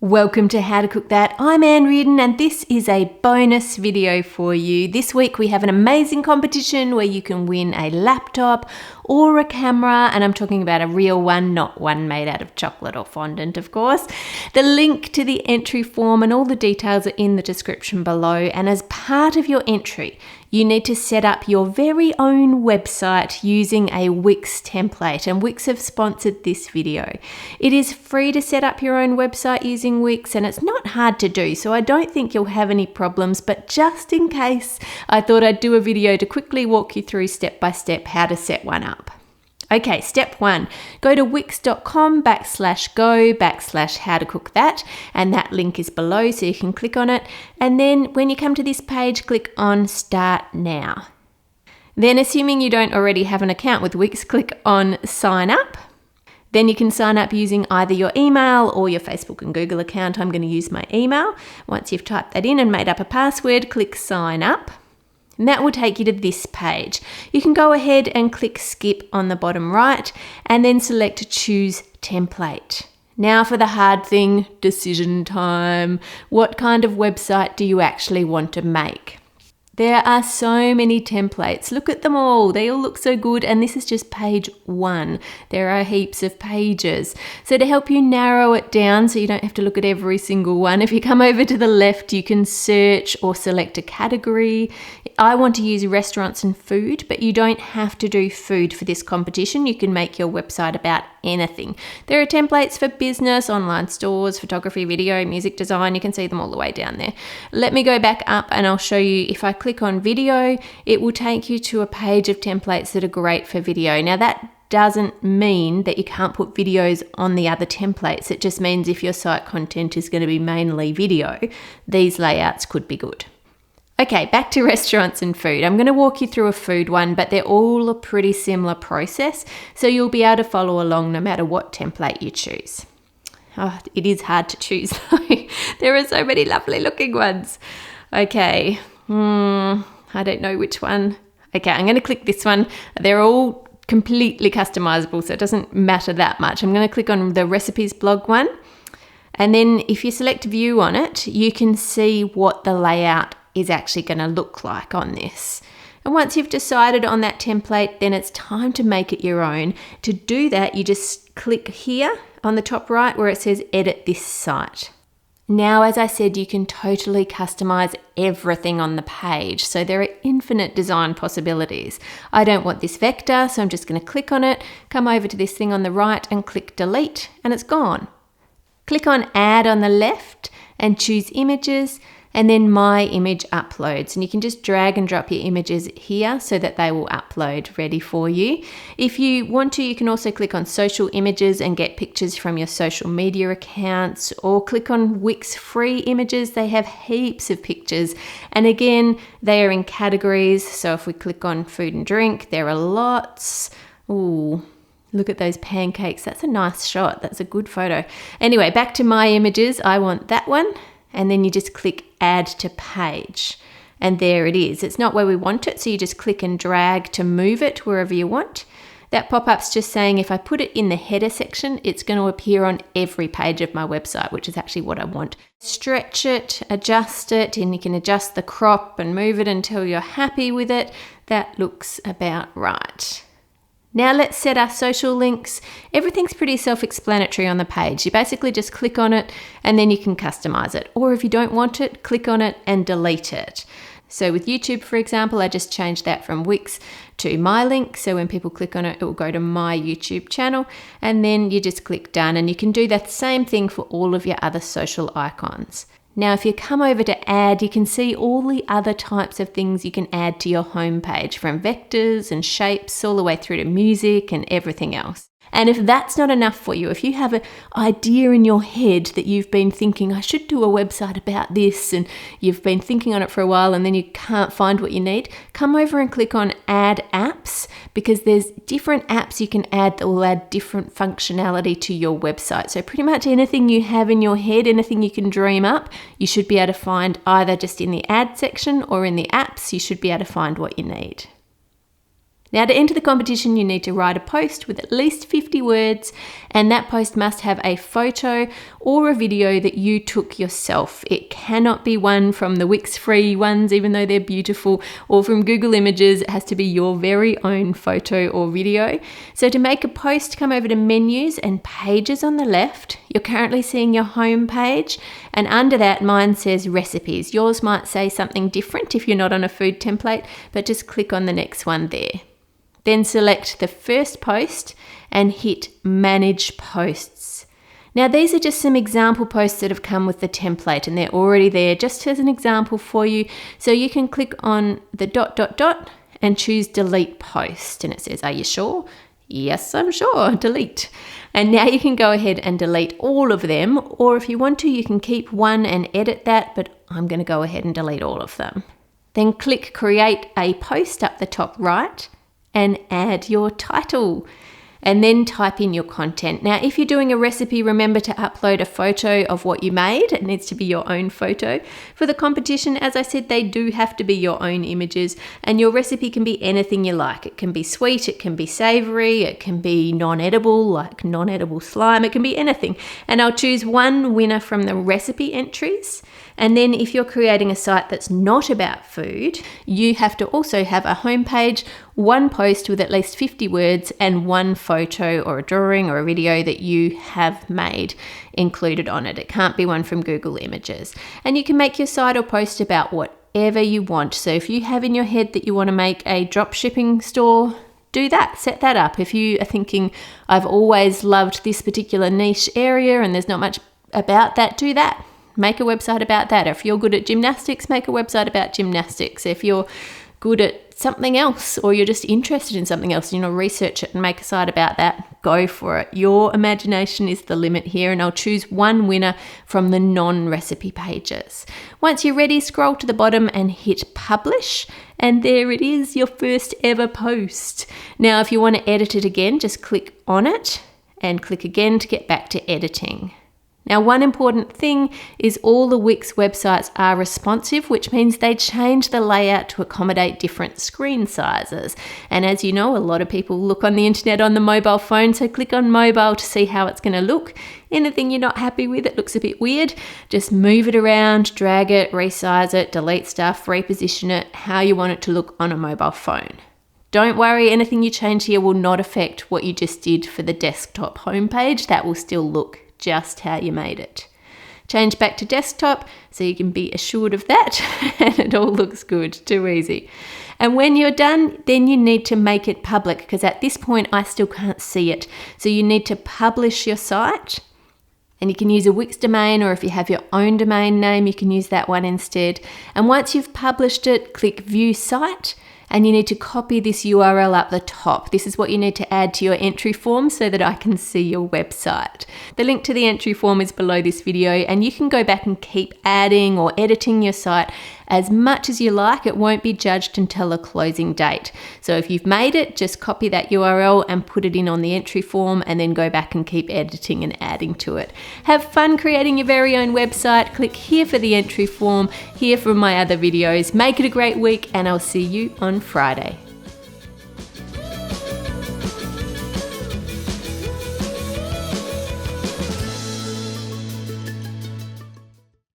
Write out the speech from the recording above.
Welcome to How to Cook That. I'm Anne Reardon and this is a bonus video for you. This week we have an amazing competition where you can win a laptop or a camera, and I'm talking about a real one, not one made out of chocolate or fondant, of course. The link to the entry form and all the details are in the description below, and as part of your entry, you need to set up your very own website using a Wix template, and Wix have sponsored this video. It is free to set up your own website using Wix, and it's not hard to do, so I don't think you'll have any problems, but just in case, I thought I'd do a video to quickly walk you through step by step how to set one up. Okay, step 1, go to wix.com/go/how-to-cook-that, and that link is below so you can click on it, and then when you come to this page, click on Start Now. Then, assuming you don't already have an account with Wix, click on Sign Up. Then you can sign up using either your email or your Facebook and Google account. I'm going to use my email. Once you've typed that in and made up a password, click Sign Up. And that will take you to this page. You can go ahead and click skip on the bottom right and then select choose template. Now for the hard thing, decision time. What kind of website do you actually want to make? There are so many templates. Look at them all. They all look so good, and this is just page 1. There are heaps of pages. So to help you narrow it down so you don't have to look at every single one, if you come over to the left, you can search or select a category. I want to use restaurants and food, but you don't have to do food for this competition. You can make your website about anything. There are templates for business, online stores, photography, video, music design. You can see them all the way down there. Let me go back up and I'll show you. If I click on video, it will take you to a page of templates that are great for video. Now that doesn't mean that you can't put videos on the other templates. It just means if your site content is going to be mainly video, these layouts could be good. Okay, back to restaurants and food. I'm going to walk you through a food one, but they're all a pretty similar process, so you'll be able to follow along no matter what template you choose. Oh, it is hard to choose though. There are so many lovely looking ones. Okay, I don't know which one. Okay, I'm going to click this one. They're all completely customizable, so it doesn't matter that much. I'm going to click on the recipes blog one, and then if you select view on it, you can see what the layout is actually going to look like on this. And once you've decided on that template, then it's time to make it your own. To do that, you just click here on the top right where it says edit this site. Now, as I said, you can totally customize everything on the page. So there are infinite design possibilities. I don't want this vector, so I'm just going to click on it, come over to this thing on the right and click delete, and it's gone. Click on add on the left and choose images, and then my image uploads, and you can just drag and drop your images here so that they will upload ready for you. If you want to, you can also click on social images and get pictures from your social media accounts, or click on Wix free images. They have heaps of pictures, and again, they are in categories. So if we click on food and drink, there are lots. Ooh, look at those pancakes. That's a nice shot. That's a good photo. Anyway, back to my images. I want that one. And then you just click add to page, and there it is. It's not where we want it, so you just click and drag to move it wherever you want. That pop-up's just saying if I put it in the header section, it's going to appear on every page of my website, which is actually what I want. Stretch it, adjust it, and you can adjust the crop and move it until you're happy with it. That looks about right. Now let's set our social links. Everything's pretty self-explanatory on the page. You basically just click on it and then you can customize it. Or if you don't want it, click on it and delete it. So with YouTube, for example, I just changed that from Wix to my link. So when people click on it, it will go to my YouTube channel, and then you just click done, and you can do that same thing for all of your other social icons. Now, if you come over to add, you can see all the other types of things you can add to your homepage, from vectors and shapes all the way through to music and everything else. And if that's not enough for you, if you have an idea in your head that you've been thinking, I should do a website about this, and you've been thinking on it for a while and then you can't find what you need, come over and click on Add Apps, because there's different apps you can add that will add different functionality to your website. So pretty much anything you have in your head, anything you can dream up, you should be able to find either just in the Add section or in the apps. You should be able to find what you need. Now, to enter the competition, you need to write a post with at least 50 words, and that post must have a photo or a video that you took yourself. It cannot be one from the Wix free ones, even though they're beautiful, or from Google Images. It has to be your very own photo or video. So to make a post, come over to menus and pages on the left. You're currently seeing your home page, and under that, mine says recipes. Yours might say something different if you're not on a food template, but just click on the next one there. Then select the first post and hit Manage Posts. Now, these are just some example posts that have come with the template, and they're already there just as an example for you. So you can click on the ... and choose Delete Post. And it says, are you sure? Yes, I'm sure. Delete. And now you can go ahead and delete all of them, or if you want to, you can keep one and edit that, but I'm going to go ahead and delete all of them. Then click Create a Post up the top right, and add your title, and then type in your content. Now, if you're doing a recipe, remember to upload a photo of what you made. It needs to be your own photo. For the competition, as I said, they do have to be your own images, and your recipe can be anything you like. It can be sweet, it can be savory, it can be non-edible, like non-edible slime, it can be anything. And I'll choose one winner from the recipe entries. And then if you're creating a site that's not about food, you have to also have a homepage, one post with at least 50 words, and one photo or a drawing or a video that you have made included on it. It can't be one from Google Images. And you can make your site or post about whatever you want. So if you have in your head that you want to make a drop shipping store, do that, set that up. If you are thinking, I've always loved this particular niche area and there's not much about that, do that. Make a website about that. If you're good at gymnastics, make a website about gymnastics. If you're good at something else, or you're just interested in something else, research it and make a site about that, go for it. Your imagination is the limit here, and I'll choose one winner from the non-recipe pages. Once you're ready, scroll to the bottom and hit publish, and there it is, your first ever post. Now, if you want to edit it again, just click on it and click again to get back to editing. Now, one important thing is all the Wix websites are responsive, which means they change the layout to accommodate different screen sizes. And as you know, a lot of people look on the internet on the mobile phone, so click on mobile to see how it's going to look. Anything you're not happy with, it looks a bit weird, just move it around, drag it, resize it, delete stuff, reposition it, how you want it to look on a mobile phone. Don't worry, anything you change here will not affect what you just did for the desktop homepage. That will still look just how you made it. Change back to desktop so you can be assured of that, and it all looks good, too easy. And when you're done, then you need to make it public, because at this point I still can't see it. So you need to publish your site, and you can use a Wix domain, or if you have your own domain name, you can use that one instead. And once you've published it, click View Site, and you need to copy this URL up the top. This is what you need to add to your entry form so that I can see your website. The link to the entry form is below this video, and you can go back and keep adding or editing your site as much as you like. It won't be judged until a closing date. So if you've made it, just copy that URL and put it in on the entry form, and then go back and keep editing and adding to it. Have fun creating your very own website. Click here for the entry form, here for my other videos. Make it a great week, and I'll see you on Friday.